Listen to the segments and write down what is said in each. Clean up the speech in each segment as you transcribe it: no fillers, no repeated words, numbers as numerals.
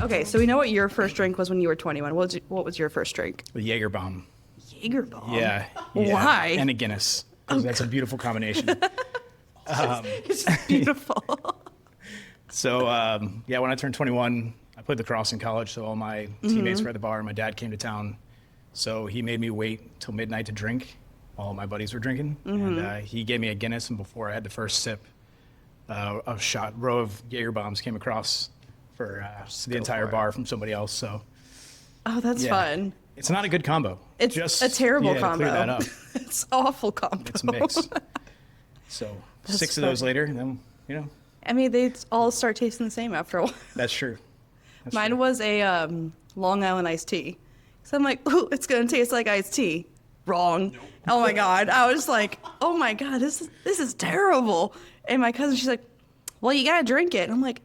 Okay, so we know what your first drink was when you were 21. What was your first drink? The Jaeger bomb. Jaeger bomb? Yeah. Why? And a Guinness. 'Cause that's a beautiful combination. It's just beautiful. So, when I turned 21, I played lacrosse in college, so all my teammates were at the bar. My dad came to town, so he made me wait till midnight to drink while my buddies were drinking. And he gave me a Guinness, and before I had the first sip, a row of Jaeger bombs came across for the entire bar from somebody else. So, Oh, that's fun. it's not a good combo. It's Just, a terrible to combo. clear that up. It's awful combo. It's a mix. So That's 6 of those later, and then, I mean, they all start tasting the same after a while. that's true. That's Mine true. was a Long Island iced tea. So I'm like, ooh, it's going to taste like iced tea. Wrong. Nope. Oh, my God. I was like, oh, my God, this is terrible. And my cousin, she's like, well, you got to drink it. And I'm like,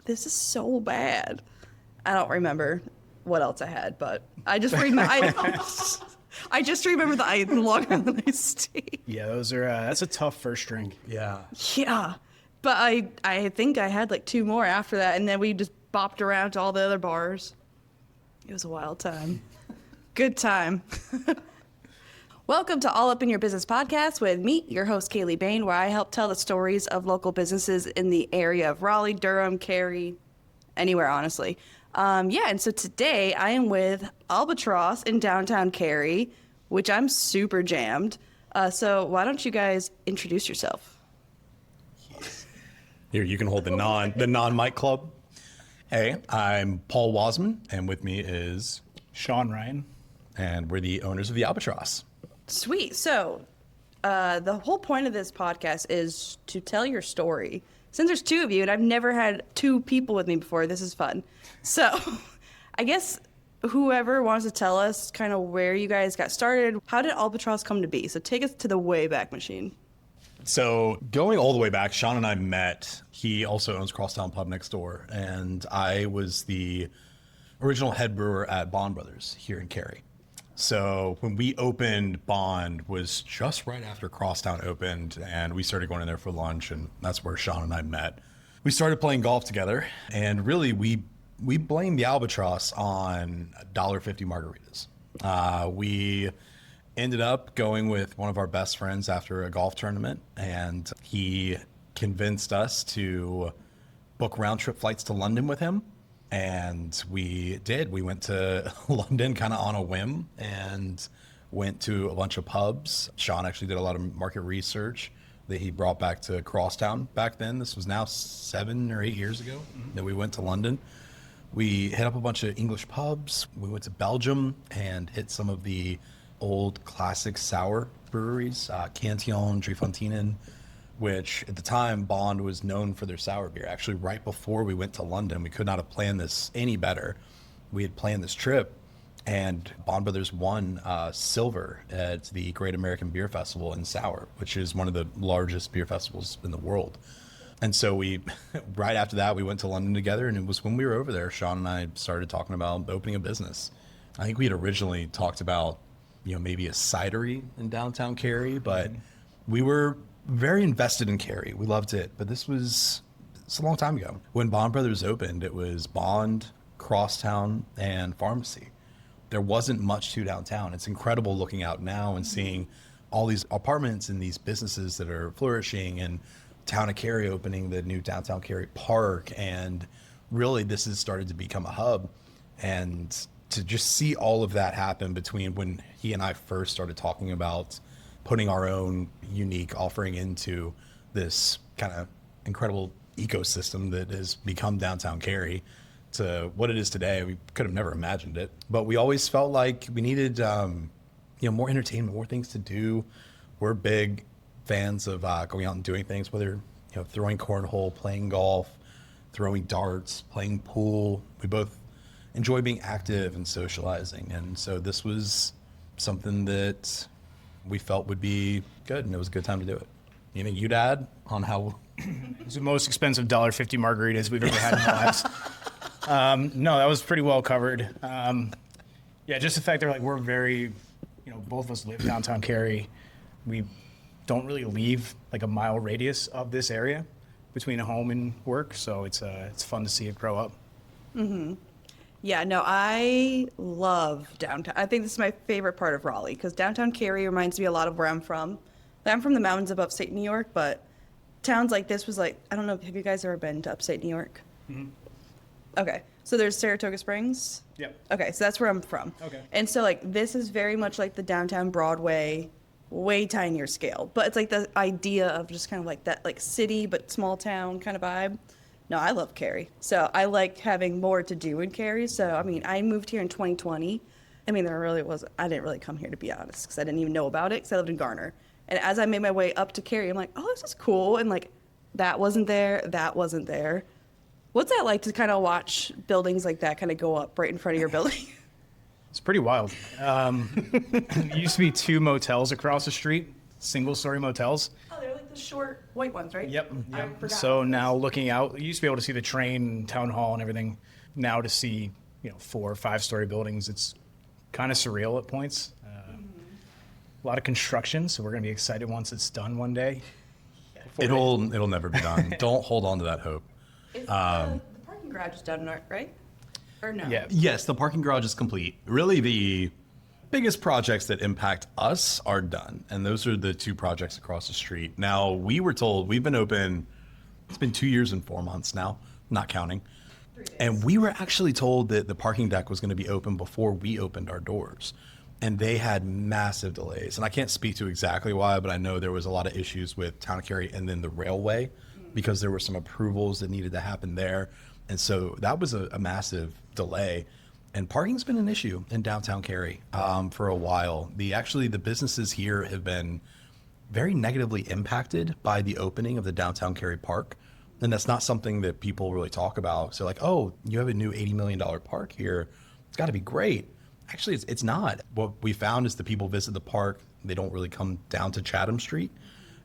this is so bad. I don't remember what else I had, but I just remember I just remember the Long Island iced tea. Yeah, those are that's a tough first drink. Yeah. Yeah. But I think I had like 2 more after that, and then we just bopped around to all the other bars. It was a wild time. Good time. Welcome to All Up in Your Business podcast with me, your host, Kayleigh Bain, where I help tell the stories of local businesses in the area of Raleigh, Durham, Cary, anywhere, honestly. And so today I am with Albatross in downtown Cary, which I'm super jammed. So why don't you guys introduce yourself? Here, you can hold the non-mic club. Hey, I'm Paul Wasman, and with me is, Sean Ryan. and we're the owners of the Albatross. Sweet. So the whole point of this podcast is to tell your story. Since there's 2 of you, and I've never had 2 people with me before, this is fun. So I guess whoever wants to tell us kind of where you guys got started, how did Albatross come to be? So take us to the way back machine. So going all the way back, Sean and I met. He also owns Crosstown Pub next door, and I was the original head brewer at Bond Brothers here in Cary. So when we opened, Bond was just right after Crosstown opened, and we started going in there for lunch, and that's where Sean and I met. We started playing golf together, and really we blamed the Albatross on $1.50 margaritas. We ended up going with one of our best friends after a golf tournament, and he convinced us to book round trip flights to London with him. And we did. We went to London kind of on a whim and went to a bunch of pubs. Sean actually did a lot of market research that he brought back to Crosstown back then. This was now 7 or 8 years ago that we went to London. We hit up a bunch of English pubs. We went to Belgium and hit some of the old classic sour breweries, Cantillon, Driefonteinen, which at the time Bond was known for their sour beer. Actually, right before we went to London, we could not have planned this any better. We had planned this trip, and Bond Brothers won silver at the Great American Beer Festival in sour, which is one of the largest beer festivals in the world. And so we, right after that, we went to London together, and it was when we were over there, Sean and I started talking about opening a business. I think we had originally talked about, maybe a cidery in downtown Cary, but we were very invested in Cary. We loved it, but it's a long time ago. When Bond Brothers opened, it was Bond, Crosstown, and Pharmacy. There wasn't much to downtown. It's incredible looking out now and seeing all these apartments and these businesses that are flourishing, and Town of Cary opening the new downtown Cary Park, and really this has started to become a hub. And to just see all of that happen between when he and I first started talking about putting our own unique offering into this kind of incredible ecosystem that has become downtown Cary to what it is today, we could have never imagined it. But we always felt like we needed, more entertainment, more things to do. We're big fans of going out and doing things, whether throwing cornhole, playing golf, throwing darts, playing pool. We both enjoy being active and socializing, and so this was something that we felt would be good, and it was a good time to do it. Anything you'd add on how? It was the most expensive $1.50 margaritas we've ever had in our lives. No, that was pretty well covered. Just the fact that we're very, both of us live downtown Cary. We don't really leave a mile radius of this area between home and work, so it's fun to see it grow up. Yeah, no, I love downtown. I think this is my favorite part of Raleigh because downtown Cary reminds me a lot of where I'm from. I'm from the mountains of upstate New York, but towns like this was like, I don't know, have you guys ever been to upstate New York? Okay, so there's Saratoga Springs. Yep. Okay, so that's where I'm from. Okay. And so like this is very much like the downtown Broadway, way tinier scale, but it's like the idea of just kind of like that like city but small town kind of vibe. No, I love Cary. So I like having more to do in Cary. So I mean, I moved here in 2020. I mean, there really was. I didn't really come here to be honest, because I didn't even know about it. Because I lived in Garner, and as I made my way up to Cary, I'm like, oh, this is cool. And like, that wasn't there. That wasn't there. What's that like to kind of watch buildings like that kind of go up right in front of your building? It's pretty wild. There used to be 2 motels across the street, single-story motels. Oh, they're like the short white ones, right? Yep. I forgot. So now looking out, you used to be able to see the train, town hall, and everything. Now to see, 4 or 5-story buildings, it's kind of surreal at points. A lot of construction, so we're gonna be excited once it's done one day. It'll never be done. Don't hold on to that hope. Is the parking garage is done, right? Or no? Yeah. Yes, the parking garage is complete. Really, the biggest projects that impact us are done, and those are the 2 projects across the street. Now, we were told we've been open. It's been 2 years and 4 months now, not counting. 3 days. And we were actually told that the parking deck was going to be open before we opened our doors. And they had massive delays. And I can't speak to exactly why, but I know there was a lot of issues with Town of Cary and then the railway because there were some approvals that needed to happen there. And so that was a massive delay. And parking's been an issue in downtown Cary for a while. The businesses here have been very negatively impacted by the opening of the downtown Cary Park. And that's not something that people really talk about. So like, oh, you have a new $80 million park here. It's got to be great. Actually, it's not. What we found is the people visit the park. They don't really come down to Chatham Street.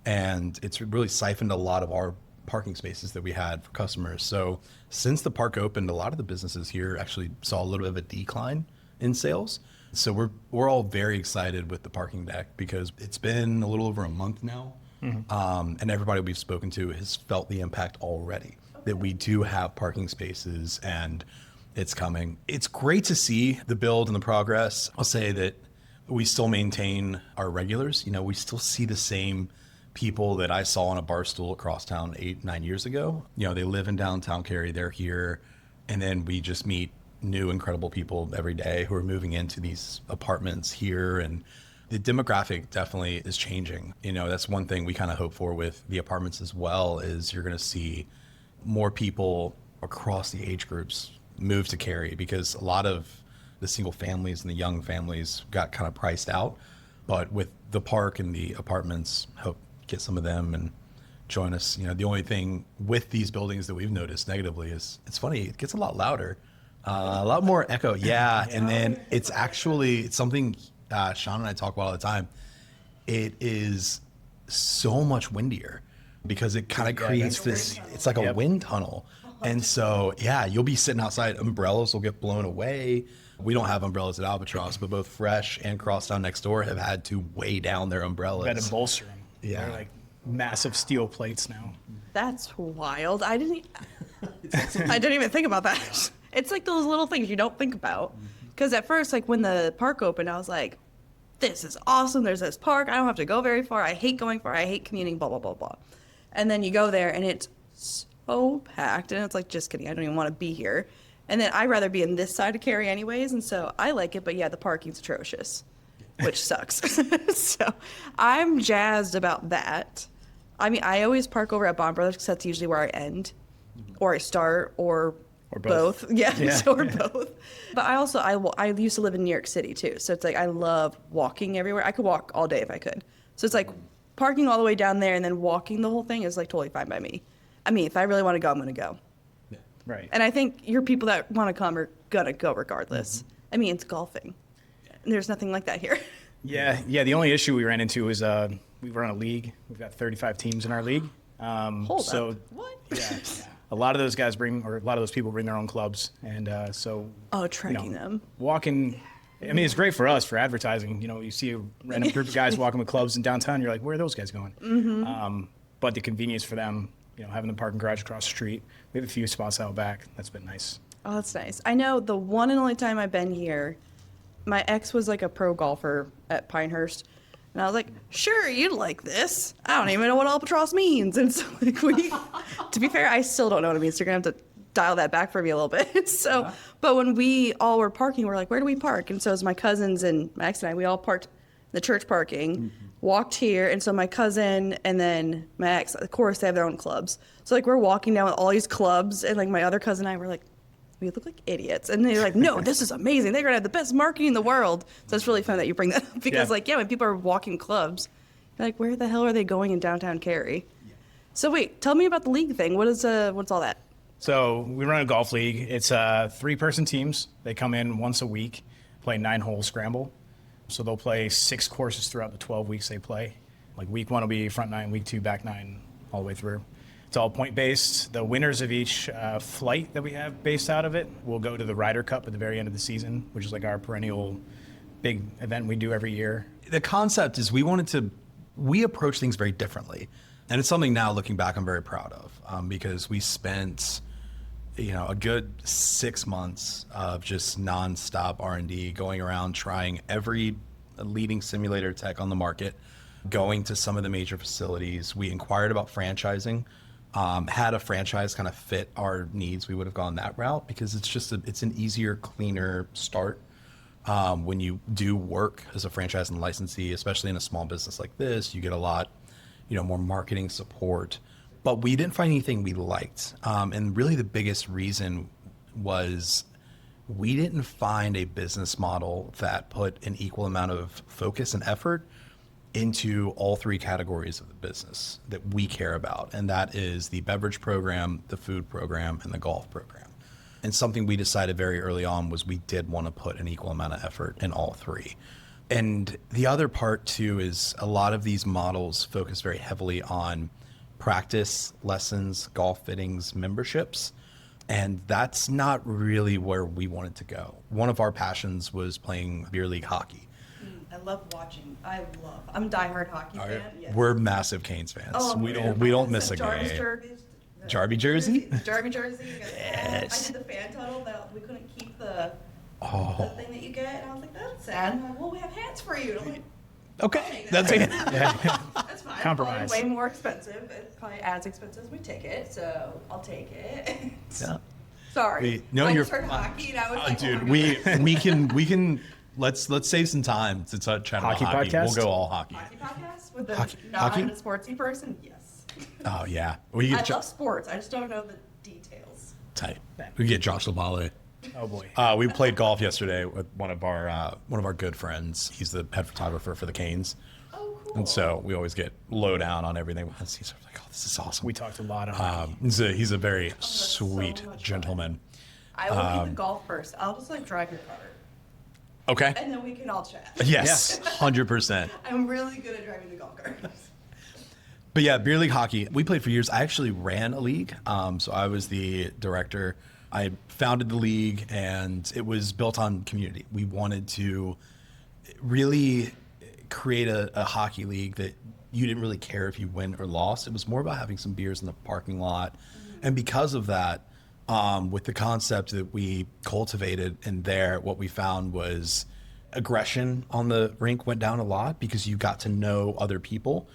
And it's really siphoned a lot of our parking spaces that we had for customers. So since the park opened, a lot of the businesses here actually saw a little bit of a decline in sales. So we're all very excited with the parking deck because it's been a little over a month now. And everybody we've spoken to has felt the impact already, that we do have parking spaces and it's coming. It's great to see the build and the progress. I'll say that we still maintain our regulars. We still see the same people that I saw on a bar stool across town 8-9 years ago. They live in downtown Cary, they're here, and then we just meet new incredible people every day who are moving into these apartments here, and the demographic definitely is changing. That's one thing we kind of hope for with the apartments as well, is you're going to see more people across the age groups move to Cary, because a lot of the single families and the young families got kind of priced out. But with the park and the apartments, hope get some of them and join us. The only thing with these buildings that we've noticed negatively is, it's funny, it gets a lot louder, a lot more echo. Yeah. And then it's something Sean and I talk about all the time. It is so much windier because it kind of creates this, it's like a wind tunnel. And so, you'll be sitting outside, umbrellas will get blown away. We don't have umbrellas at Albatross, but both Fresh and Crosstown next door have had to weigh down their umbrellas. Had to bolster them. Yeah. They're like massive steel plates now. That's wild. I didn't even think about that. It's like those little things you don't think about. Because at first, like when the park opened, I was like, this is awesome. There's this park. I don't have to go very far. I hate going far. I hate commuting, blah, blah, blah, blah. And then you go there and it's so packed. And it's like, just kidding. I don't even want to be here. And then I'd rather be in this side of Cary anyways. And so I like it. But yeah, the parking's atrocious, which sucks. So I'm jazzed about that. I mean, I always park over at Bond Brothers because that's usually where I end or I start or both. Yeah, or both. But I used to live in New York City too. So it's like I love walking everywhere. I could walk all day if I could. So it's like parking all the way down there and then walking the whole thing is like totally fine by me. I mean, if I really want to go, I'm going to go. Yeah. Right. And I think your people that want to come are going to go regardless. I mean, it's golfing. And there's nothing like that here. Yeah. The only issue we ran into is we run a league. We've got 35 teams in our league. Hold up. What? Yeah. A lot of those guys a lot of those people bring their own clubs. And so. Oh, trekking them. Walking. I mean, it's great for us for advertising. You see a random group of guys walking with clubs in downtown. You're like, where are those guys going? Mm-hmm. But the convenience for them, having the parking garage across the street. We have a few spots out back. That's been nice. Oh, that's nice. I know the one and only time I've been here, my ex was like a pro golfer at Pinehurst. And I was like, sure, you'd like this. I don't even know what Albatross means. And so, like, to be fair, I still don't know what it means. So you're going to have to dial that back for me a little bit. So, but when we all were parking, we're like, where do we park? And so it was my cousins and my ex and I, we all parked in the church parking, walked here. And so my cousin and then my ex, of course, they have their own clubs. So, like, we're walking down with all these clubs. And, like, my other cousin and I were like, we look like idiots. And they're like, no, this is amazing. They're going to have the best marketing in the world. So it's really fun that you bring that up because, when people are walking clubs, you're like, where the hell are they going in downtown Cary? Yeah. So wait, tell me about the league thing. What's all that? So we run a golf league. It's 3-person teams. They come in once a week, play 9-hole scramble. So they'll play 6 courses throughout the 12 weeks they play. Like week 1 will be front 9, week 2 back 9, all the way through. It's all point-based. The winners of each flight that we have based out of it will go to the Ryder Cup at the very end of the season, which is like our perennial big event we do every year. The concept is we approach things very differently. And it's something now, looking back, I'm very proud of because we spent, a good 6 months of just nonstop R&D, going around trying every leading simulator tech on the market, going to some of the major facilities. We inquired about franchising. Had a franchise kind of fit our needs, we would have gone that route because it's an easier, cleaner start. When you do work as a franchise and licensee, especially in a small business like this, you get a lot, more marketing support. But we didn't find anything we liked. And really the biggest reason was we didn't find a business model that put an equal amount of focus and effort into all 3 categories of the business that we care about. And that is the beverage program, the food program, and the golf program. And something we decided very early on was we did want to put an equal amount of effort in all 3. And the other part too is a lot of these models focus very heavily on practice, lessons, golf fittings, memberships. And that's not really where we wanted to go. One of our passions was playing beer league hockey. I love watching. I'm a diehard hockey fan. Yes. We're massive Canes fans. Oh, we don't miss a game. Jarby jersey? Jarby jersey. Yes. I did the fan tunnel that we couldn't keep the thing that you get, and I was like, that's sad. And I'm like, well, we have hats for you. And I'm like, okay, that's it. that's fine. Compromise. It's way more expensive. It's probably as expensive as my ticket, so I'll take it. Yeah. Sorry. No, I you're just heard hockey, and I was like, dude. oh my We can. Let's save some time to chat about Hockey hockey. podcast? We'll go all hockey. Hockey podcast with the Hockey? sportsy person. Yes. Oh yeah, I love sports. I just don't know the details. tight. We get Josh Labale. Oh boy. We played golf yesterday with one of our good friends. He's the head photographer for the Canes. Oh, cool. And so we always get low down on everything. He's like, oh, this is awesome. We talked a lot on He's a very so sweet much gentleman. I will keep the golf first. I'll just drive your car, Okay. and then we can all chat. Yes, 100%. I'm really good at driving the golf cart. But yeah, beer league hockey. We played for years. I actually ran a league. So I was the director. I founded the league, and it was built on community. We wanted to really create a hockey league that you didn't really care if you win or lost. It was more about having some beers in the parking lot. And because of that, with the concept that we cultivated in there, what we found was aggression on the rink went down a lot because you got to know other people.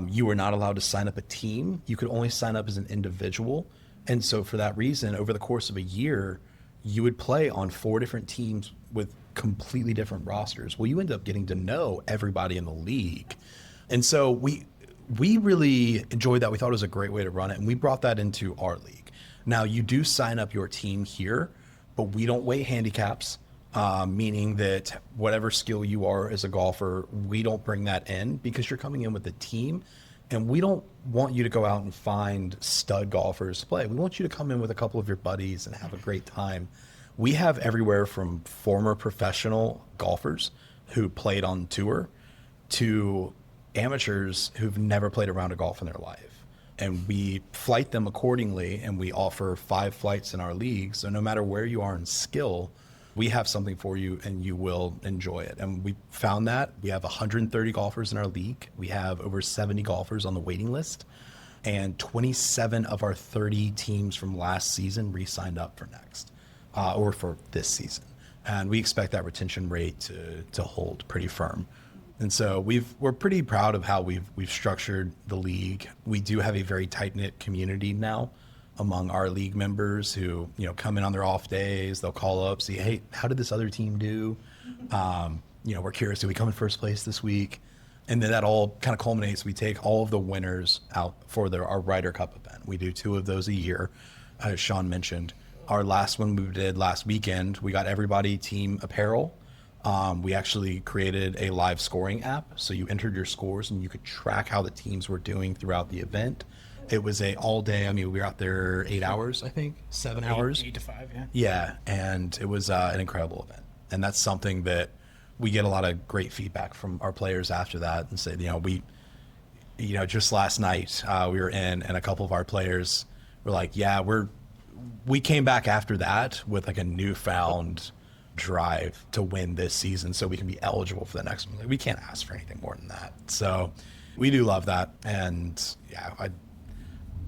You were not allowed to sign up a team. You could only sign up as an individual. And so for that reason, over the course of a year, you would play on 4 different teams with completely different rosters. Well, you end up getting to know everybody in the league. And so we really enjoyed that. We thought it was a great way to run it. And we brought that into our league. Now, you do sign up your team here, but we don't weigh handicaps, meaning that whatever skill you are as a golfer, we don't bring that in because you're coming in with a team. And we don't want you to go out and find stud golfers to play. We want you to come in with a couple of your buddies and have a great time. We have everywhere from former professional golfers who played on tour to amateurs who've never played a round of golf in their life. And we flight them accordingly, and we offer 5 flights in our league. So no matter where you are in skill, we have something for you and you will enjoy it. And we found that we have 130 golfers in our league. We have over 70 golfers on the waiting list, and 27 of our 30 teams from last season re-signed up for next. or for this season. And we expect that retention rate to hold pretty firm. And so we're pretty proud of how we've structured the league. We do have a very tight-knit community now among our league members who, come in on their off days. They'll call up, see, hey, how did this other team do? We're curious, did we come in first place this week? And then that all kind of culminates. We take all of the winners out for our Ryder Cup event. We do 2 of those a year, as Sean mentioned. Our last one we did last weekend, we got everybody team apparel. We actually created a live scoring app. So you entered your scores and you could track how the teams were doing throughout the event. It was a all day. We were out there 8 hours, I think, 7 hours. 8 to 5, yeah. Yeah, and it was an incredible event. And that's something that we get a lot of great feedback from our players after that and say, just last night we were in and a couple of our players were like, yeah, we came back after that with like a newfound drive to win this season so we can be eligible for the next one. We can't ask for anything more than that. So we do love that. And yeah,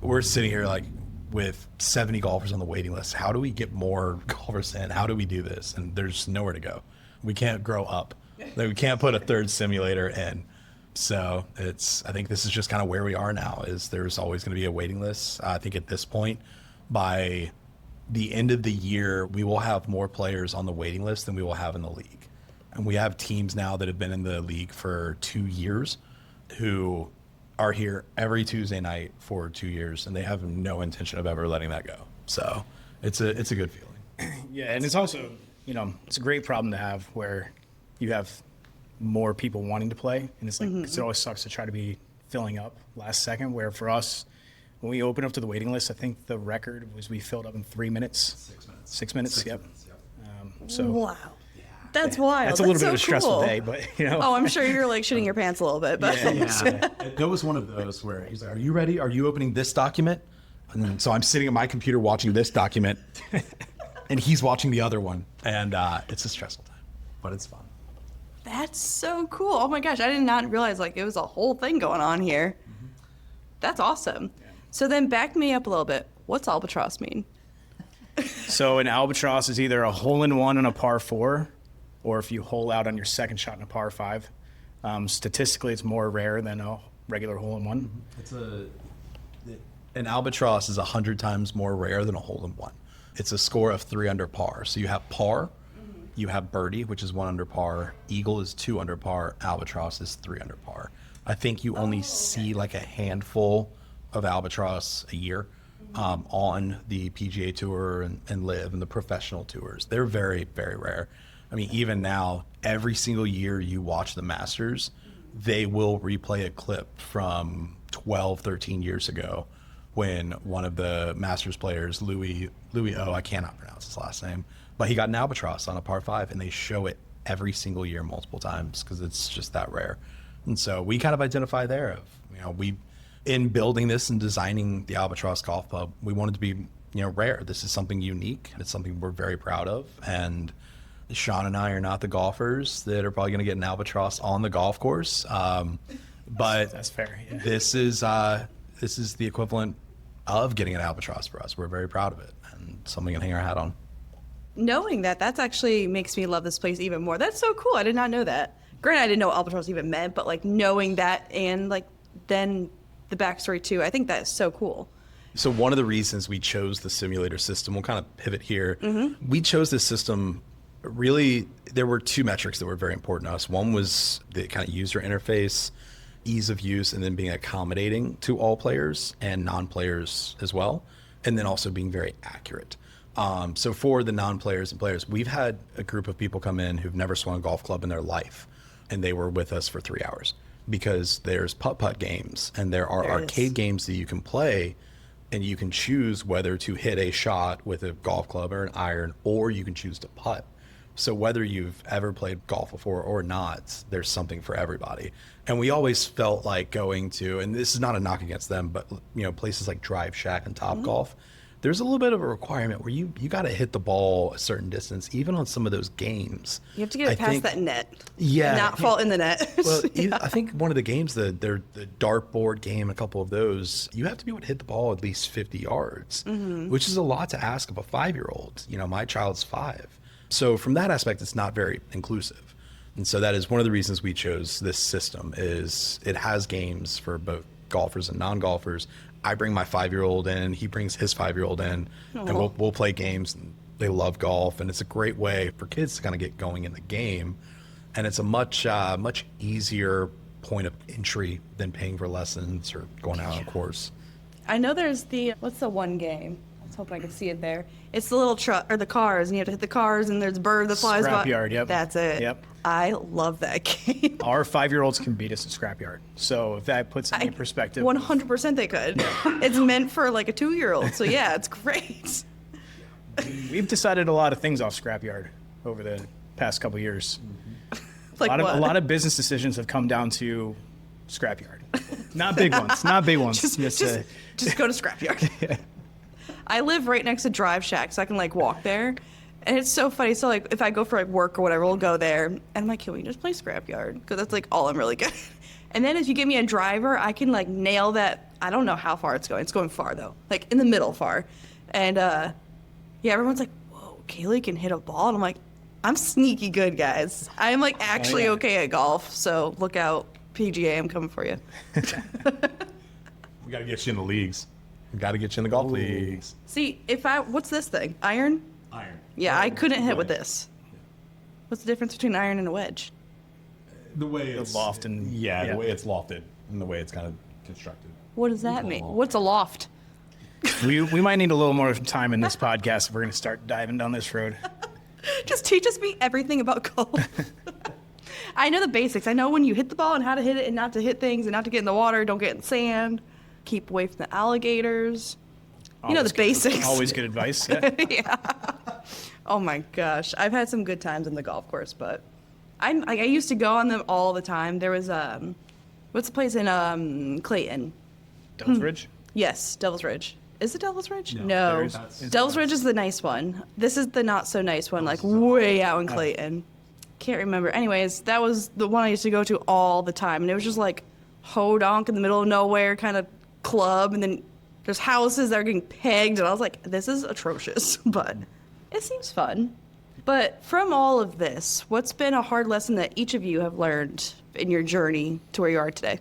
we're sitting here like with 70 golfers on the waiting list. How do we get more golfers in? How do we do this? And there's nowhere to go. We can't grow up. Like, we can't put a third simulator in. So I think this is just kind of where we are now, is there's always going to be a waiting list. I think at this point, by the end of the year, we will have more players on the waiting list than we will have in the league. And we have teams now that have been in the league for 2 years who are here every Tuesday night for 2 years, and they have no intention of ever letting that go. So it's a good feeling. Yeah, and it's also, it's a great problem to have where you have more people wanting to play, and it's like, 'cause it always sucks to try to be filling up last second, where for us, when we opened up to the waiting list, I think the record was we filled up in 3 minutes. 6 minutes. 6 minutes, 6 yep. minutes, yep. So Wow. That's wild. that's a little bit of a so stressful cool. day, but Oh, I'm sure you're like shitting your pants a little bit, but Yeah. It was one of those where he's like, are you ready? Are you opening this document? And then, so I'm sitting at my computer watching this document and he's watching the other one. And it's a stressful time, but it's fun. that's so cool. Oh my gosh, I did not realize like it was a whole thing going on here. That's awesome. So then back me up a little bit. What's Albatross mean? So an Albatross is either a hole-in-one on a par 4, or if you hole out on your second shot in a par 5. Statistically, it's more rare than a regular hole-in-one. An Albatross is 100 times more rare than a hole-in-one. It's a score of 3 under par. So you have par, you have birdie, which is 1 under par, eagle is 2 under par, Albatross is 3 under par. I think you only see like a handful of Albatross a year on the PGA Tour and Live and the professional tours. They're very, very rare. Even now, every single year you watch the Masters, they will replay a clip from 12, 13 years ago when one of the Masters players, Louis O, I cannot pronounce his last name, but he got an Albatross on a par 5, and they show it every single year multiple times because it's just that rare. And so we kind of identify there of, in building this and designing the Albatross Golf Club, we wanted to be, rare. This is something unique. It's something we're very proud of. And Sean and I are not the golfers that are probably going to get an Albatross on the golf course. But That's fair. Yeah. this is the equivalent of getting an Albatross for us. We're very proud of it and something we can hang our hat on. Knowing that's actually makes me love this place even more. That's so cool. I did not know that. Granted, I didn't know what Albatross even meant, but like knowing that and like then the backstory too, I think that is so cool. So one of the reasons we chose the simulator system, we'll kind of pivot here. We chose this system, really, there were 2 metrics that were very important to us. One was the kind of user interface, ease of use, and then being accommodating to all players and non-players as well, and then also being very accurate. So for the non-players and players, we've had a group of people come in who've never swung a golf club in their life, and they were with us for 3 hours because there's putt-putt games and there are arcade games that you can play, and you can choose whether to hit a shot with a golf club or an iron, or you can choose to putt. So whether you've ever played golf before or not, there's something for everybody. And we always felt like going to, and this is not a knock against them, but places like Drive Shack and Top Golf, there's a little bit of a requirement where you got to hit the ball a certain distance, even on some of those games. You have to get it past that net. Yeah. And not fall in the net. Well, I think one of the games, the dartboard game, a couple of those, you have to be able to hit the ball at least 50 yards, which is a lot to ask of a 5-year-old. You know, my child's 5. So from that aspect, it's not very inclusive. And so that is one of the reasons we chose this system. Is it has games for both golfers and non-golfers. I bring my 5-year-old in, he brings his 5-year-old in, and we'll play games. And they love golf, and it's a great way for kids to kind of get going in the game. And it's a much easier point of entry than paying for lessons or going out on a course. I know there's what's the one game? I was hoping I could see it there. It's the little truck, or the cars, and you have to hit the cars, and there's a bird that flies by. Scrapyard, yep. That's it. Yep. I love that game. Our 5-year-olds can beat us at Scrapyard. So if that puts it in perspective. 100% they could. It's meant for like a 2-year-old, so yeah, it's great. We've decided a lot of things off Scrapyard over the past couple years. Like a what? lot of business decisions have come down to Scrapyard. Not big ones. Not big ones. Just go to Scrapyard. Yeah. I live right next to Drive Shack, so I can like walk there. And it's so funny. So like if I go for like work or whatever, we'll go there. And I'm like, can we just play Scrapyard? Because that's like all I'm really good at. And then if you give me a driver, I can like nail that. I don't know how far it's going. It's going far though. Like in the middle far. And yeah, everyone's like, whoa, Kayleigh can hit a ball. And I'm like, I'm sneaky good, guys. I'm like actually okay at golf. So look out, PGA, I'm coming for you. We got to get you in the leagues. We got to get you in the golf leagues. See, what's this thing? Iron? Iron. Yeah, I couldn't hit with this. What's the difference between iron and a wedge? The way it's loft and the way it's lofted and the way it's kind of constructed. What does that mean? What's a loft? We might need a little more time in this podcast if we're going to start diving down this road. Just teach us everything about golf. I know the basics. I know when you hit the ball and how to hit it and not to hit things and not to get in the water, don't get in sand, keep away from the alligators. You know the basics. Always good advice. Yeah. Yeah. Oh my gosh, I've had some good times on the golf course, but I used to go on them all the time. There was what's the place in Clayton? Devil's Ridge? Yes, Devil's Ridge. Is it Devil's Ridge? No. No. Devil's Ridge is the nice one. This is the not so nice one, like way out in Clayton. Can't remember. Anyways, that was the one I used to go to all the time, and it was just like ho-donk in the middle of nowhere kind of club, and then there's houses that are getting pegged, and I was like, this is atrocious, but it seems fun. But from all of this, what's been a hard lesson that each of you have learned in your journey to where you are today?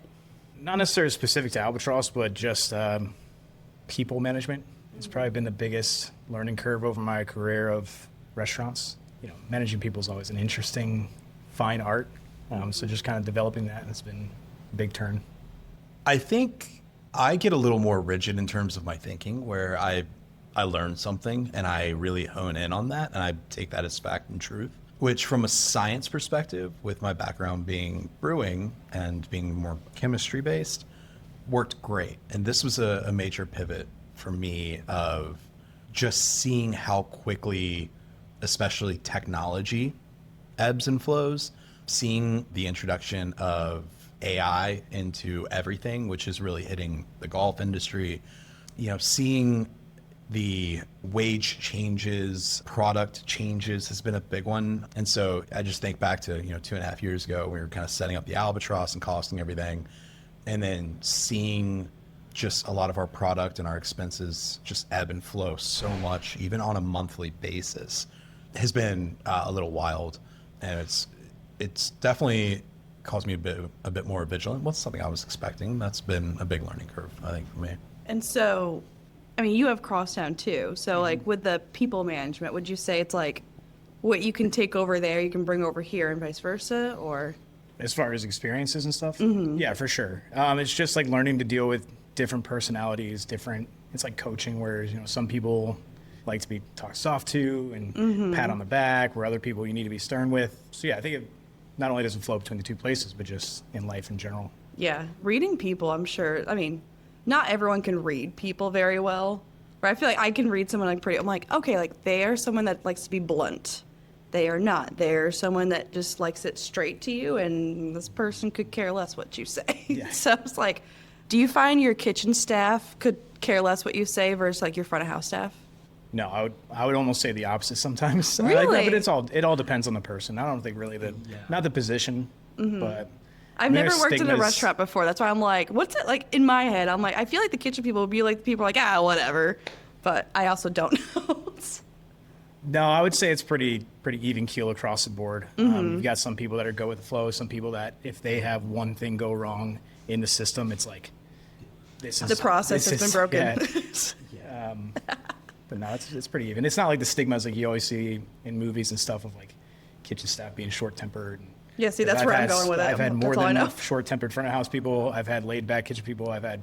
Not necessarily specific to Albatross, but just people management. It's probably been the biggest learning curve over my career of restaurants. You know, managing people is always an interesting, fine art. So just kind of developing that has been a big turn. I think I get a little more rigid in terms of my thinking, where I learn something and I really hone in on that and I take that as fact and truth, which from a science perspective, with my background being brewing and being more chemistry based, worked great. And this was a major pivot for me of just seeing how quickly, especially technology ebbs and flows, seeing the introduction of AI into everything, which is really hitting the golf industry, you know, seeing the wage changes, product changes has been a big one. And so I just think back to, 2.5 years ago, we were kind of setting up the Albatross and costing everything, and then seeing just a lot of our product and our expenses just ebb and flow so much, even on a monthly basis, has been a little wild. And it's definitely caused me a bit more vigilant. What's something I was expecting? That's been a big learning curve, I think, for me. And so, I mean, you have Crosstown too. So like with the people management, would you say it's like what you can take over there, you can bring over here and vice versa, or? As far as experiences and stuff? Mm-hmm. Yeah, for sure. It's just like learning to deal with different personalities, it's like coaching where, some people like to be talked soft to and pat on the back, where other people you need to be stern with. So yeah, I think it not only does it flow between the two places, but just in life in general. Yeah, reading people, I'm sure. I mean, not everyone can read people very well. Or I feel like I can read someone I'm like, okay, like they are someone that likes to be blunt. They are not. They're someone that just likes it straight to you, and this person could care less what you say. Yeah. So it's like, Do you find your kitchen staff could care less what you say versus like your front of house staff? No, I would almost say the opposite sometimes. Really? But it all depends on the person. I don't think really not the position, but I've never there's worked in a stigmas. restaurant before. That's why I'm like, what's it like in my head? I'm like, I feel like the kitchen people would be like the people are like, whatever. But I also don't know. No, I would say it's pretty even keel across the board. You've got some people that are go with the flow. Some people that if they have one thing go wrong in the system, it's like The process has been broken. Yeah. But no, it's pretty even. It's not like the stigmas like you always see in movies and stuff of like kitchen staff being short-tempered. Yeah, see, that's where I'm going with it. I've had more That's all I than know. enough short-tempered front of house people. I've had laid-back kitchen people. I've had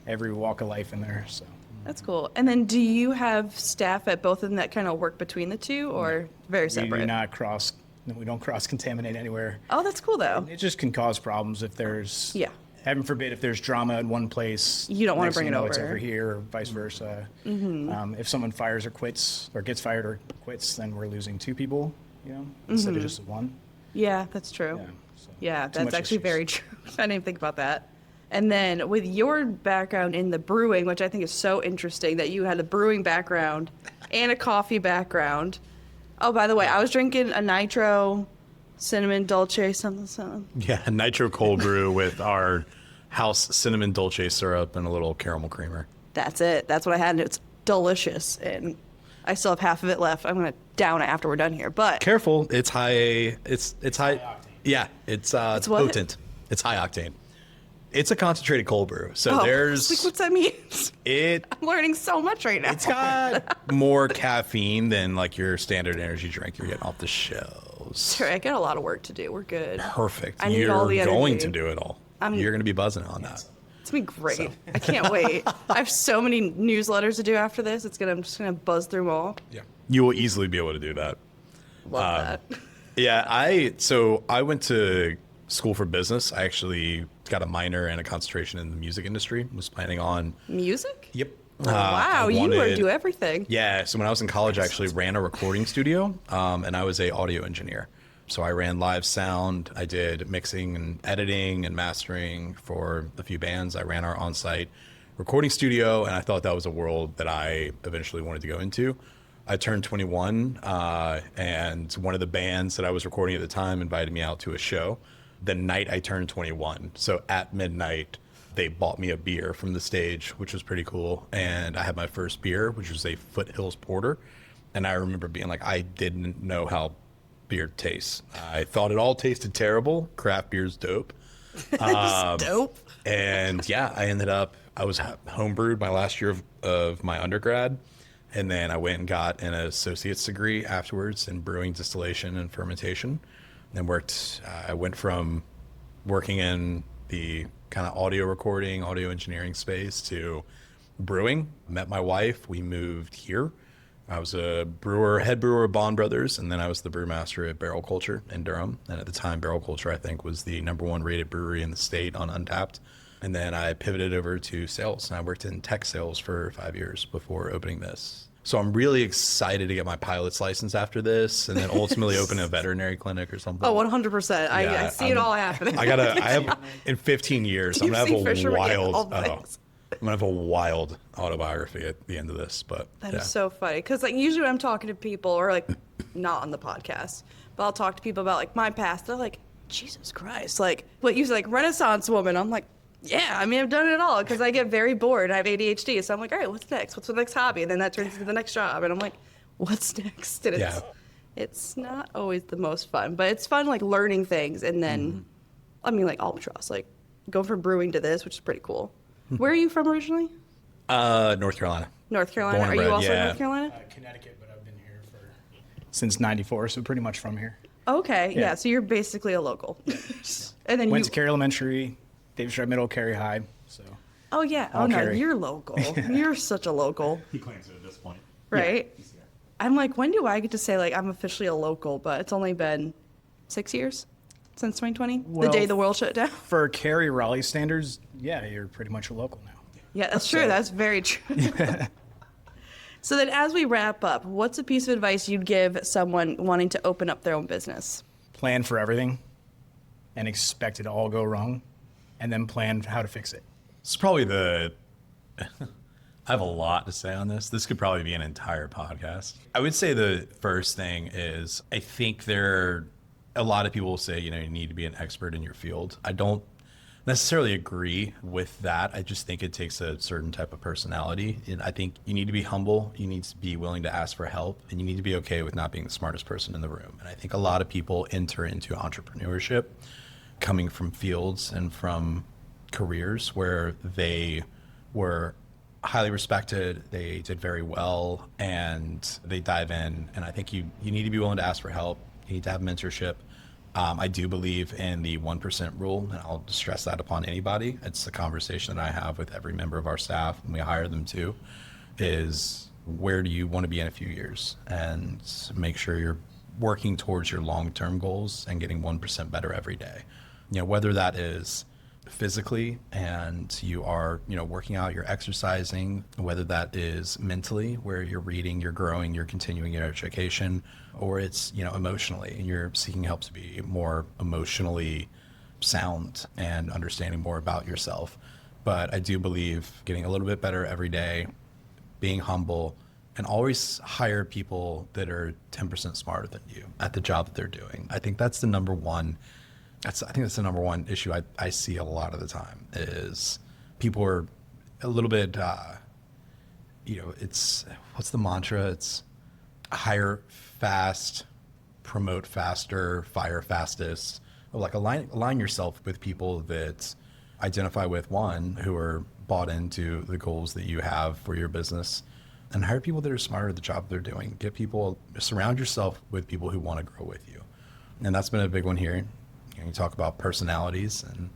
every walk of life in there. So That's cool. And then do you have staff at both of them that kind of work between the two or very we separate? do not we don't cross-contaminate anywhere. Oh, that's cool though. It just can cause problems if there's, Yeah. heaven forbid, if there's drama in one place. You don't wanna next bring thing it you know, It's over. over here or vice versa. If someone fires or quits or gets fired or quits, then we're losing two people, instead of just one. Yeah, that's true. Yeah, so Yeah, too that's much actually issues. very true. I didn't even think about that. And then with your background in the brewing, which I think is so interesting that you had a brewing background and a coffee background. Oh, by the way, I was drinking a nitro cinnamon dolce something. Yeah, nitro cold brew with our house cinnamon dolce syrup and a little caramel creamer. That's it. That's what I had, and it's delicious. And I still have half of it left. I'm gonna down it after we're done here. But Careful, it's high. It's high. Yeah, it's what? potent. It's high octane. It's a concentrated cold brew. So there's like, what's that mean? it. I'm learning so much right now. It's got more caffeine than like your standard energy drink you're getting off the shelves. Sure, I got a lot of work to do. We're good. Perfect. I need You're all the going energy. to do it all. I'm- You're going to be buzzing on that. It's gonna be great. I can't wait. I have so many newsletters to do after this. I'm just gonna buzz through them all. Yeah, you will easily be able to do that. Love that. Yeah, I went to school for business. I actually got a minor and a concentration in the music industry. Was planning on. Music? Yep. Wow, you do everything. Yeah, so when I was in college, I actually ran a recording studio, and I was a audio engineer. So I ran live sound. I did mixing and editing and mastering for a few bands. I ran our on-site recording studio, and I thought that was a world that I eventually wanted to go into. I turned 21, and one of the bands that I was recording at the time invited me out to a show the night I turned 21. So at midnight, they bought me a beer from the stage, which was pretty cool. And I had my first beer, which was a Foothills Porter. And I remember being like, I didn't know how beer tastes. I thought it all tasted terrible. Craft beer's dope. Dope. And yeah, I was homebrewed my last year of my undergrad. And then I went and got an associate's degree afterwards in brewing, distillation, and fermentation. And I went from working in the kind of audio recording, audio engineering space to brewing. Met my wife. We moved here. I was a head brewer of Bond Brothers, and then I was the brewmaster at Barrel Culture in Durham. And at the time, Barrel Culture, I think, was the #1 rated brewery in the state on Untappd. And then I pivoted over to sales, and I worked in tech sales for 5 years before opening this. So I'm really excited to get my pilot's license after this, and then ultimately open a veterinary clinic or something. Oh, 100%. I Yeah, see it all happening. I have in 15 years. I'm You gonna see have Fisher a Ray wild. all things. I'm gonna have a wild autobiography at the end of this, but That yeah. is so funny because like usually when I'm talking to people or like not on the podcast, but I'll talk to people about like my past. They're like, Jesus Christ, like what you say, like Renaissance woman. I'm like, yeah, I mean I've done it all because I get very bored. I have ADHD, so I'm like, all right, what's next? What's the next hobby? And then that turns into the next job, and I'm like, what's next? And it's not always the most fun, but it's fun like learning things. And then, I mean like Albatross, like going from brewing to this, which is pretty cool. Where are you from originally? North Carolina. North Carolina. Born Are and you bred, also in yeah. North Carolina? Connecticut, but I've been here since '94, so pretty much from here. Okay, yeah. Yeah. So you're basically a local. And then Went you. to Cary Elementary, Davis Drive Middle, Cary High. So Oh yeah. Oh all no, Cary. you're local. You're such a local, He claims it at this point. right? I'm like, when do I get to say like I'm officially a local? But it's only been 6 years since 2020, the Well, day the world shut down. for Cary Raleigh standards, yeah, you're pretty much a local now. Yeah, that's true. That's very true. So then, as we wrap up, what's a piece of advice you'd give someone wanting to open up their own business? Plan for everything and expect it to all go wrong, and then plan how to fix it. It's probably I have a lot to say on this. This could probably be an entire podcast. I would say the first thing is I think a lot of people will say, you know, you need to be an expert in your field. I don't necessarily agree with that. I just think it takes a certain type of personality. And I think you need to be humble. You need to be willing to ask for help, and you need to be okay with not being the smartest person in the room. And I think a lot of people enter into entrepreneurship coming from fields and from careers where they were highly respected, they did very well, and they dive in. And I think you need to be willing to ask for help. You need to have mentorship. I do believe in the 1% rule, and I'll stress that upon anybody. It's the conversation that I have with every member of our staff when we hire them too, is where do you want to be in a few years? And make sure you're working towards your long-term goals and getting 1% better every day. You know, whether that is physically and you are, you know, working out, you're exercising, whether that is mentally where you're reading, you're growing, you're continuing your education, or it's, you know, emotionally and you're seeking help to be more emotionally sound and understanding more about yourself. But I do believe getting a little bit better every day, being humble, and always hire people that are 10% smarter than you at the job that they're doing. I think that's the number one. I think that's the number one issue I see a lot of the time is people are a little bit, you know, what's the mantra? It's hire fast, promote faster, fire fastest. Like align yourself with people that identify with one, who are bought into the goals that you have for your business, and hire people that are smarter at the job they're doing. Surround yourself with people who want to grow with you. And that's been a big one here. You talk about personalities, and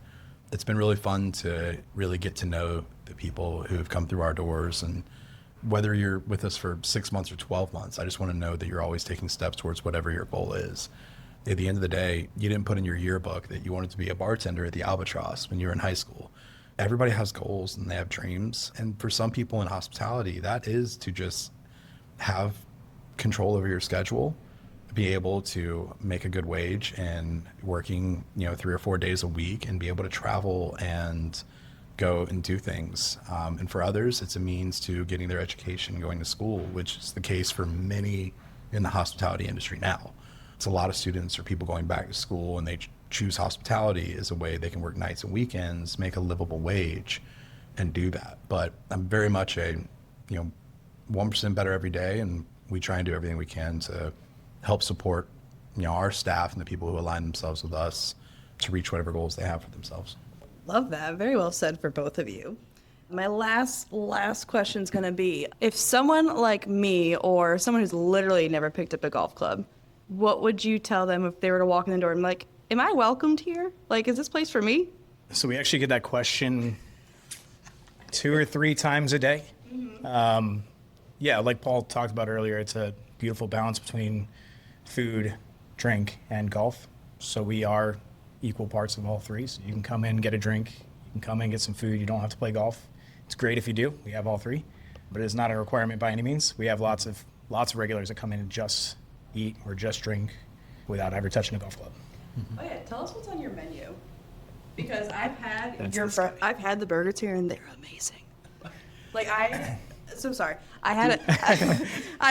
it's been really fun to really get to know the people who have come through our doors. And whether you're with us for 6 months or 12 months, I just want to know that you're always taking steps towards whatever your goal is. At the end of the day, you didn't put in your yearbook that you wanted to be a bartender at the Albatross when you were in high school. Everybody has goals and they have dreams. And for some people in hospitality, that is to just have control over your schedule, be able to make a good wage and working, you know, 3 or 4 days a week, and be able to travel and go and do things. And for others, it's a means to getting their education, going to school, which is the case for many in the hospitality industry now. It's a lot of students or people going back to school, and they choose hospitality as a way they can work nights and weekends, make a livable wage, and do that. But I'm very much 1% better every day, and we try and do everything we can to help support, you know, our staff and the people who align themselves with us to reach whatever goals they have for themselves. Love that. Very well said for both of you. My last question is going to be, if someone like me or someone who's literally never picked up a golf club, what would you tell them if they were to walk in the door and be like, am I welcomed here? Like, is this place for me? So we actually get that question 2 or 3 times a day. Mm-hmm. Yeah, like Paul talked about earlier, it's a beautiful balance between food, drink, and golf. So we are equal parts of all three. So you can come in, get a drink. You can come in, get some food. You don't have to play golf. It's great if you do. We have all three, but it's not a requirement by any means. We have lots of regulars that come in and just eat or just drink without ever touching a golf club. Oh yeah, tell us what's on your menu, because I've had I've had the burgers here and they're amazing. So sorry. I'm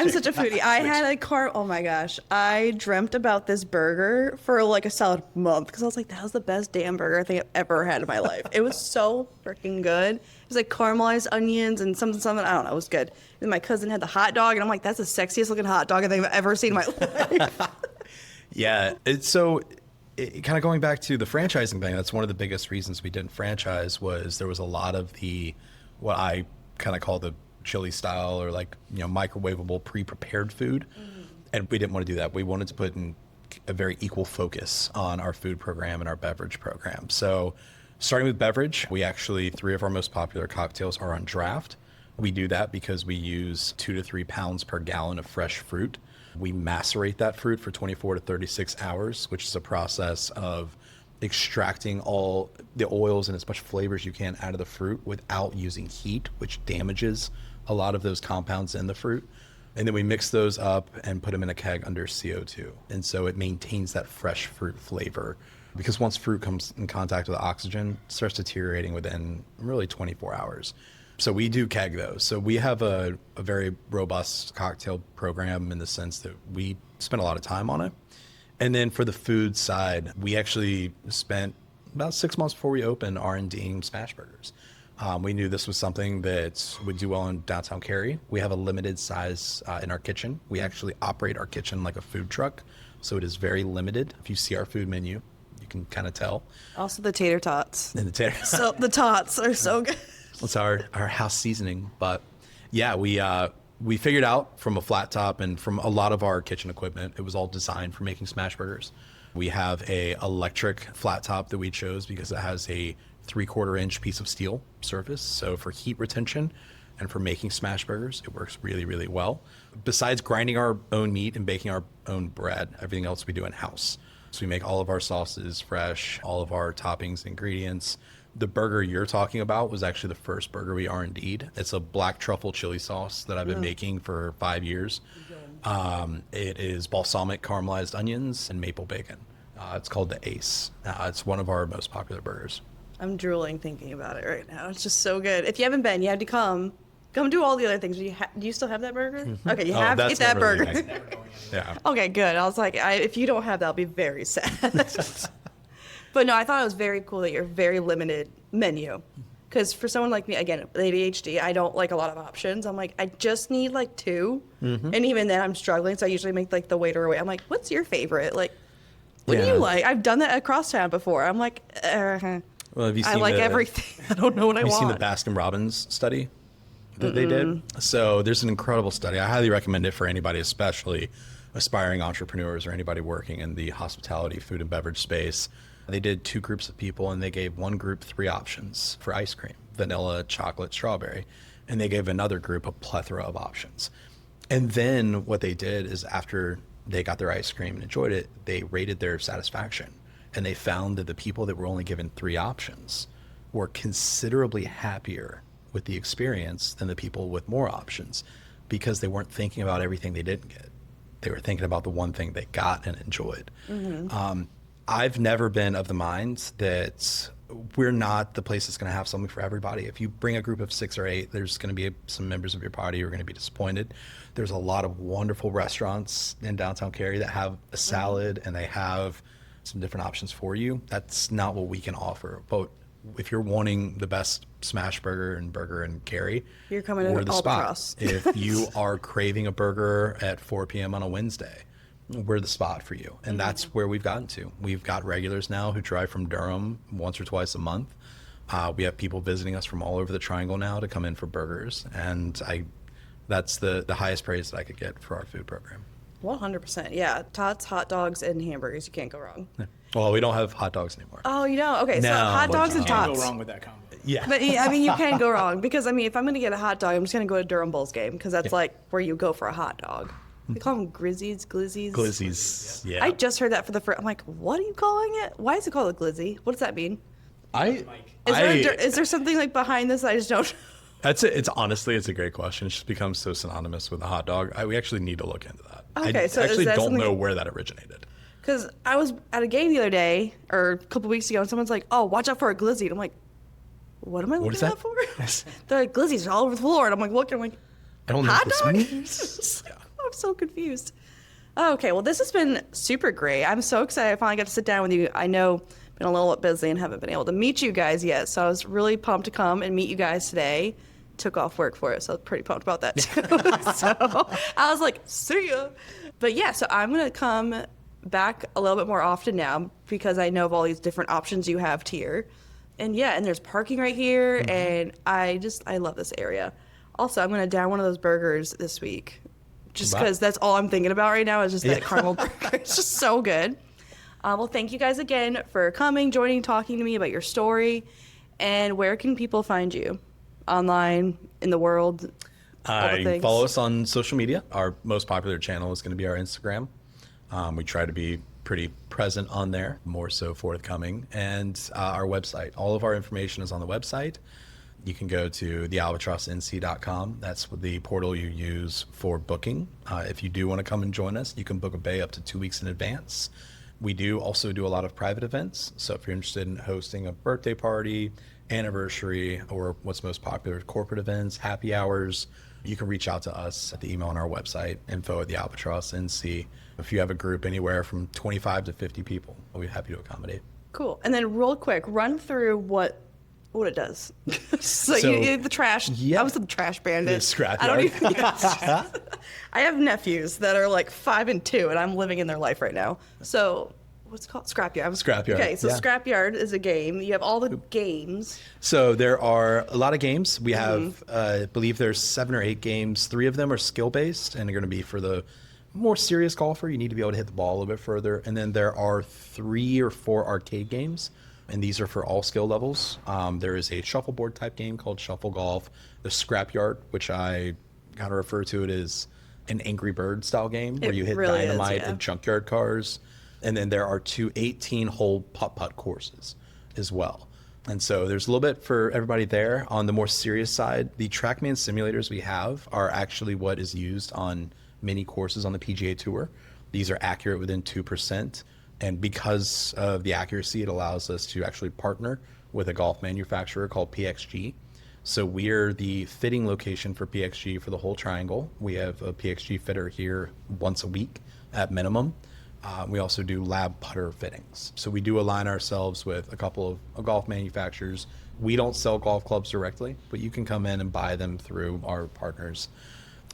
such a foodie. I had oh my gosh. I dreamt about this burger for like a solid month, because I was like, that was the best damn burger I think I've ever had in my life. It was so freaking good. It was like caramelized onions and something. I don't know. It was good. And my cousin had the hot dog, and I'm like, that's the sexiest looking hot dog I think I've ever seen in my life. Yeah. Kind of going back to the franchising thing, that's one of the biggest reasons we didn't franchise, was there was a lot of what I kind of call the chili style, or like, you know, microwavable pre-prepared food. Mm-hmm. And we didn't want to do that. We wanted to put in a very equal focus on our food program and our beverage program. So starting with beverage, 3 of our most popular cocktails are on draft. We do that because we use 2 to 3 pounds per gallon of fresh fruit. We macerate that fruit for 24 to 36 hours, which is a process of extracting all the oils and as much flavor as you can out of the fruit without using heat, which damages a lot of those compounds in the fruit. And then we mix those up and put them in a keg under CO2. And so it maintains that fresh fruit flavor because once fruit comes in contact with oxygen, it starts deteriorating within really 24 hours. So we do keg those. So we have a very robust cocktail program in the sense that we spend a lot of time on it. And then for the food side, we actually spent about 6 months before we opened R&Ding smash burgers. We knew this was something that would do well in downtown Cary. We have a limited size in our kitchen. We actually operate our kitchen like a food truck, so it is very limited. If you see our food menu, you can kind of tell. Also the tater tots. And the tater. So the tots are so good. It's our house seasoning, but yeah, we figured out from a flat top and from a lot of our kitchen equipment, it was all designed for making smash burgers. We have a electric flat top that we chose because it has a 3/4 inch piece of steel surface. So for heat retention and for making smash burgers, it works really, really well. Besides grinding our own meat and baking our own bread, everything else we do in house. So we make all of our sauces fresh, all of our toppings, ingredients. The burger you're talking about was actually the first burger we R&D'd. It's a black truffle chili sauce that I've been making for 5 years. It is balsamic caramelized onions and maple bacon. It's called the Ace. It's one of our most popular burgers. I'm drooling thinking about it right now. It's just so good. If you haven't been, you have to come do all the other things. Do you still have that burger? Okay, you have to get that burger. Yeah. Okay, good. I was like, if you don't have that, I'll be very sad. But no, I thought it was very cool that you're very limited menu. Because for someone like me, again, with ADHD, I don't like a lot of options. I'm like, I just need like 2. And even then I'm struggling. So I usually make like the waiter away. I'm like, what's your favorite? Like, what do you like? I've done that across town before. I'm like, Well, have you seen I like everything. I don't know what I want. Have you seen the Baskin-Robbins study that they did? So there's an incredible study. I highly recommend it for anybody, especially aspiring entrepreneurs or anybody working in the hospitality, food and beverage space. They did 2 groups of people, and they gave one group 3 options for ice cream: vanilla, chocolate, strawberry. And they gave another group a plethora of options. And then what they did is after they got their ice cream and enjoyed it, they rated their satisfaction. And they found that the people that were only given 3 options were considerably happier with the experience than the people with more options, because they weren't thinking about everything they didn't get. They were thinking about the one thing they got and enjoyed. I've never been of the mind that we're not the place that's going to have something for everybody. If you bring a group of 6 or 8, there's going to be some members of your party who are going to be disappointed. There's a lot of wonderful restaurants in downtown Cary that have a salad and they have some different options for you. That's not what we can offer. But if you're wanting the best smash burger in Cary, You're coming to we're the Albatross. spot. If you are craving a burger at 4 p.m. on a Wednesday, we're the spot for you. And that's where we've gotten to. We've got regulars now who drive from Durham once or twice a month. We have people visiting us from all over the Triangle now to come in for burgers. And that's the highest praise that I could get for our food program. 100%. Yeah. Tots, hot dogs, and hamburgers. You can't go wrong. Well, we don't have hot dogs anymore. Oh, you know? Okay, so No, hot dogs and you Can't tots. go wrong with that combo. Yeah. But I mean, you can go wrong because I mean, if I'm going to get a hot dog, I'm just going to go to Durham Bulls game because that's like where you go for a hot dog. They call them glizzies. Glizzies. Yeah. I just heard that for the first. I'm like, what are you calling it? Why is it called a glizzy? What does that mean? Is there something like behind this? I just don't. It's honestly, it's a great question. It's just become so synonymous with a hot dog. We actually need to look into that. Okay, I so is actually that don't something- know where that originated. Because I was at a game the other day or a couple weeks ago, and someone's like, "Oh, watch out for a glizzy." And I'm like, "What am I looking is out that? for?" They're like, "Glizzies are all over the floor," and I'm like, looking, I'm like, I don't know "Hot what this dog?" means. Yeah. I'm so confused. Okay, well, this has been super great. I'm so excited I finally got to sit down with you. I know I've been a little bit busy and haven't been able to meet you guys yet, so I was really pumped to come and meet you guys today. Took off work for it, so I was pretty pumped about that too. So I was like, see ya. But yeah, so I'm going to come back a little bit more often now because I know of all these different options you have here. And yeah, and there's parking right here, and I love this area. Also, I'm going to down one of those burgers this week just because that's all I'm thinking about right now is just that caramel burger. It's just so good. Well, thank you guys again for coming, joining, talking to me about your story. And where can people find you? Online, in the world? All the things. Follow us on social media. Our most popular channel is going to be our Instagram. We try to be pretty present on there, more so forthcoming. And our website. All of our information is on the website. You can go to thealbatrossnc.com. That's the portal you use for booking. If you do want to come and join us, you can book a bay up to 2 weeks in advance. We do also do a lot of private events. So if you're interested in hosting a birthday party, anniversary, or what's most popular, corporate events, happy hours, you can reach out to us at the email on our website, info@the-Albatross, and see if you have a group anywhere from 25 to 50 people. We'll be happy to accommodate. Cool. And then real quick, run through what it does. so you the trash. Yeah. I was the trash bandit. The scrapyard. I don't even. I have nephews that are like 5 and 2, and I'm living in their life right now. So what's it called? Scrapyard. Scrapyard. Okay, so yeah. Scrapyard is a game. You have all the games. So there are a lot of games. We have, I believe there's 7 or 8 games. 3 of them are skill-based, and they're going to be for the more serious golfer. You need to be able to hit the ball a little bit further. And then there are 3 or 4 arcade games, and these are for all skill levels. There is a shuffleboard type game called Shuffle Golf, the Scrapyard, which I kind of refer to it as an Angry Bird style game where you hit really is, dynamite yeah. and junkyard cars. And then there are 2 18-hole putt-putt courses as well. And so there's a little bit for everybody there. On the more serious side, the TrackMan simulators we have are actually what is used on many courses on the PGA Tour. These are accurate within 2%. And because of the accuracy, it allows us to actually partner with a golf manufacturer called PXG. So we're the fitting location for PXG for the whole triangle. We have a PXG fitter here once a week at minimum. We also do lab putter fittings. So we do align ourselves with a couple of golf manufacturers. We don't sell golf clubs directly, but you can come in and buy them through our partners.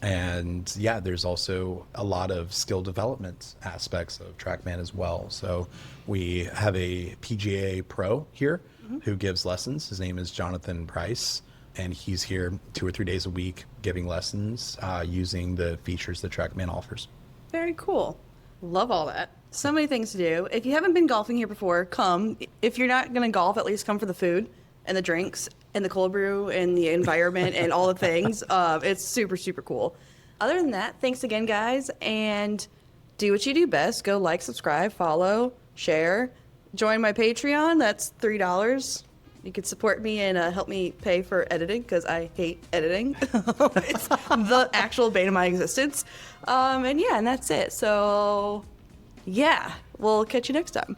And yeah, there's also a lot of skill development aspects of TrackMan as well. So we have a PGA pro here who gives lessons. His name is Jonathan Price, and he's here 2 or 3 days a week giving lessons using the features that TrackMan offers. Very cool. Love all that. So many things to do. If you haven't been golfing here before, come. If you're not going to golf, at least come for the food and the drinks and the cold brew and the environment and all the things. It's super, super cool. Other than that, thanks again, guys. And do what you do best. Go like, subscribe, follow, share. Join my Patreon. That's $3. You can support me and help me pay for editing because I hate editing. It's the actual bane of my existence. And that's it. So, yeah, we'll catch you next time.